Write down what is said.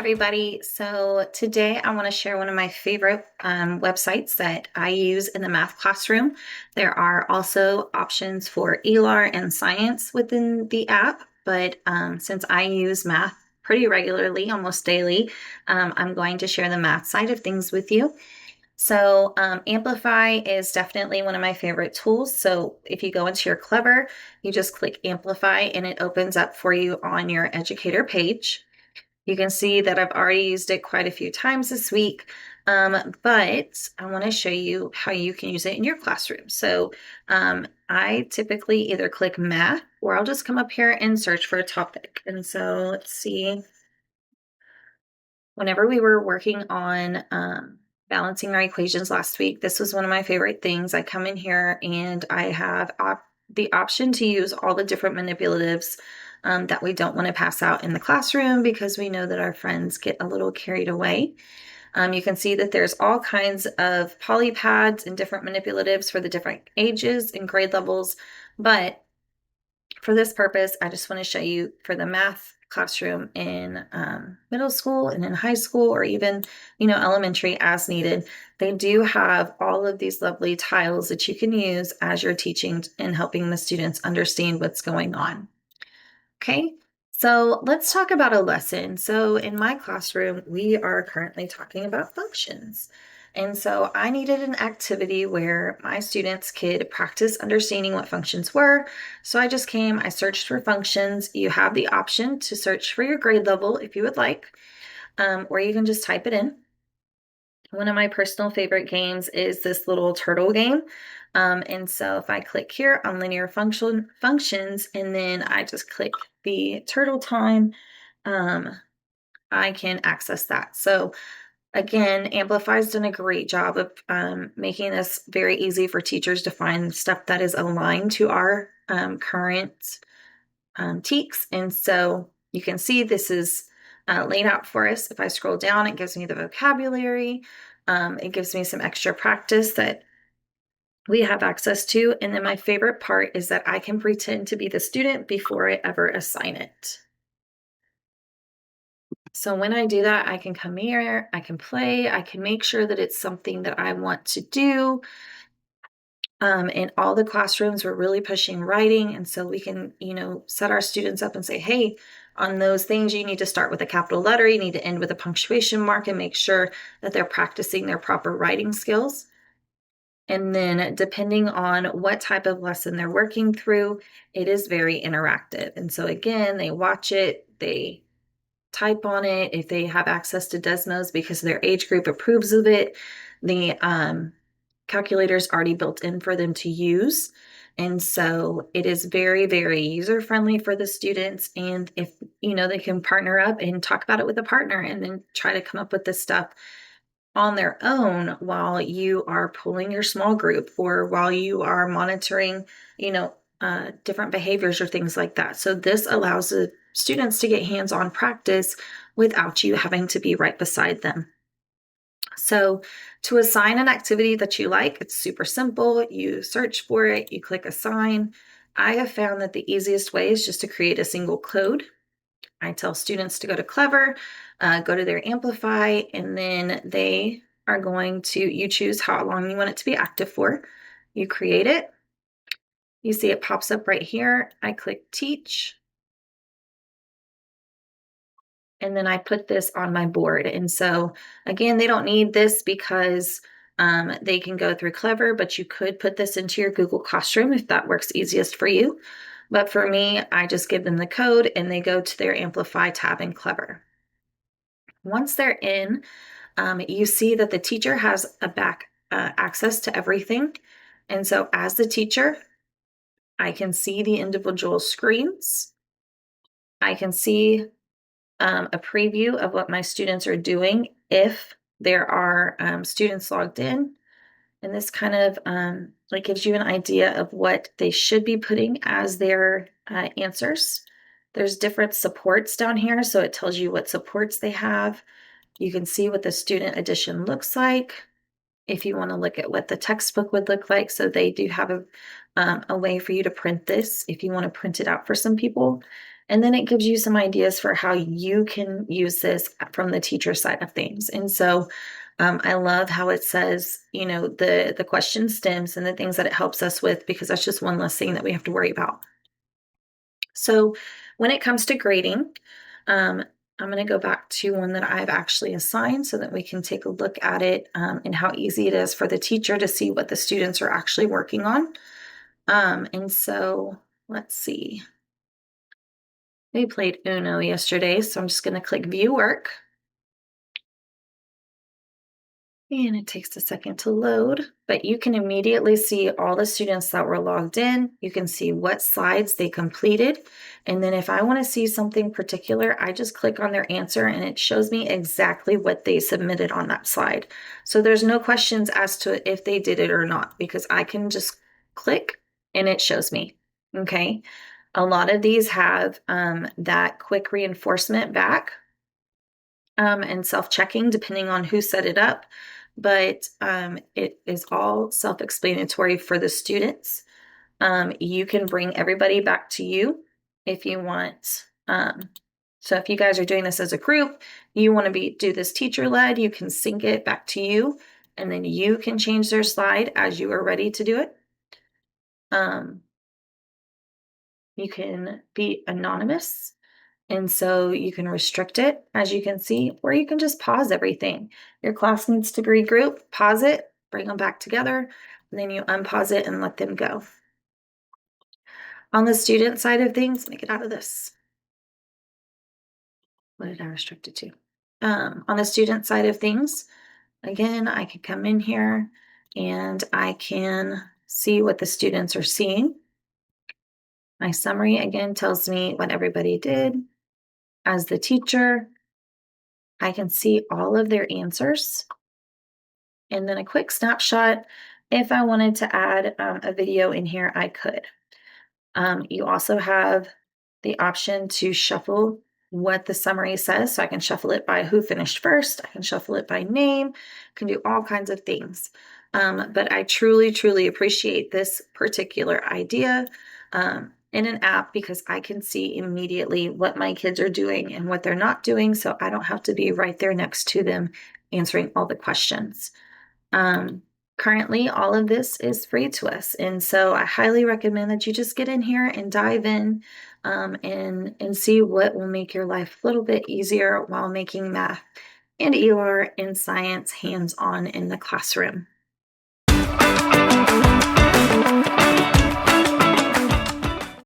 everybody. So today I want to share one of my favorite websites that I use in the math classroom. There are also options for ELAR and science within the app, but since I use math pretty regularly, almost daily, I'm going to share the math side of things with you. So Amplify is definitely one of my favorite tools. So if you go into your Clever, you just click Amplify and it opens up for you on your educator page. You can see that I've already used it quite a few times this week, but I want to show you how you can use it in your classroom. So I typically either click math or I'll just come up here and search for a topic. And so let's see, whenever we were working on balancing our equations last week, this was one of my favorite things. I come in here and I have the option to use all the different manipulatives that we don't want to pass out in the classroom because we know that our friends get a little carried away. You can see that there's all kinds of polypads and different manipulatives for the different ages and grade levels, but for this purpose, I just want to show you for the math classroom in middle school and in high school, or even, elementary as needed. They do have all of these lovely tiles that you can use as you're teaching and helping the students understand what's going on. Okay, so let's talk about a lesson. So in my classroom, we are currently talking about functions. And so I needed an activity where my students could practice understanding what functions were. So I just came, I searched for functions. You have the option to search for your grade level if you would like, or you can just type it in. One of my personal favorite games is this little turtle game. And so if I click here on linear functions, and then I just click the turtle time, I can access that. So again, Amplify's done a great job of making this very easy for teachers to find stuff that is aligned to our current TEKS. And so you can see this is laid out for us. If I scroll down, it gives me the vocabulary. It gives me some extra practice that we have access to. And then my favorite part is that I can pretend to be the student before I ever assign it. So when I do that, I can come here, I can play, I can make sure that it's something that I want to do. In all the classrooms, we're really pushing writing. And so we can, set our students up and say, hey, on those things, you need to start with a capital letter, you need to end with a punctuation mark, and make sure that they're practicing their proper writing skills. And then depending on what type of lesson they're working through, it is very interactive. And so again, they watch it, they type on it. If they have access to Desmos because their age group approves of it, the calculator's already built in for them to use. And so it is very, very user friendly for the students. And if, they can partner up and talk about it with a partner and then try to come up with this stuff on their own while you are pulling your small group or while you are monitoring, different behaviors or things like that. So this allows the students to get hands-on practice without you having to be right beside them. So to assign an activity that you like, it's super simple. You search for it, you click assign. I have found that the easiest way is just to create a single code. I tell students to go to Clever, go to their Amplify, and then they are going to, you choose how long you want it to be active for. You create it. You see it pops up right here. I click teach. And then I put this on my board. And so again, they don't need this because they can go through Clever, but you could put this into your Google Classroom if that works easiest for you. But for me, I just give them the code and they go to their Amplify tab in Clever. Once they're in, you see that the teacher has a back access to everything. And so as the teacher, I can see the individual screens. I can see a preview of what my students are doing if there are students logged in. And this kind of gives you an idea of what they should be putting as their answers. There's different supports down here, so it tells you what supports they have. You can see what the student edition looks like. If you want to look at what the textbook would look like, so they do have a way for you to print this if you want to print it out for some people. And then it gives you some ideas for how you can use this from the teacher side of things. And so I love how it says, the question stems and the things that it helps us with, because that's just one less thing that we have to worry about. So when it comes to grading, um, I'm going to go back to one that I've actually assigned so that we can take a look at it, and how easy it is for the teacher to see what the students are actually working on. And so let's see. We played Uno yesterday, so I'm just going to click View Work. And it takes a second to load, but you can immediately see all the students that were logged in. You can see what slides they completed. And then if I want to see something particular, I just click on their answer and it shows me exactly what they submitted on that slide. So there's no questions as to if they did it or not, because I can just click and it shows me. Okay. A lot of these have that quick reinforcement back, and self-checking depending on who set it up. But it is all self-explanatory for the students. You can bring everybody back to you if you want. So if you guys are doing this as a group, you want to do this teacher-led, you can sync it back to you, and then you can change their slide as you are ready to do it. You can be anonymous. And so you can restrict it, as you can see, or you can just pause everything. Your class needs to regroup, pause it, bring them back together, and then you unpause it and let them go. On the student side of things, let me get out of this. What did I restrict it to? On the student side of things, again, I can come in here and I can see what the students are seeing. My summary again tells me what everybody did. As the teacher, I can see all of their answers. And then a quick snapshot. If I wanted to add a video in here, I could. You also have the option to shuffle what the summary says. So I can shuffle it by who finished first. I can shuffle it by name. I can do all kinds of things. But I truly, truly appreciate this particular idea in an app, because I can see immediately what my kids are doing and what they're not doing. So I don't have to be right there next to them answering all the questions. Currently, all of this is free to us. And so I highly recommend that you just get in here and dive in, and see what will make your life a little bit easier while making math and ER and science hands-on in the classroom.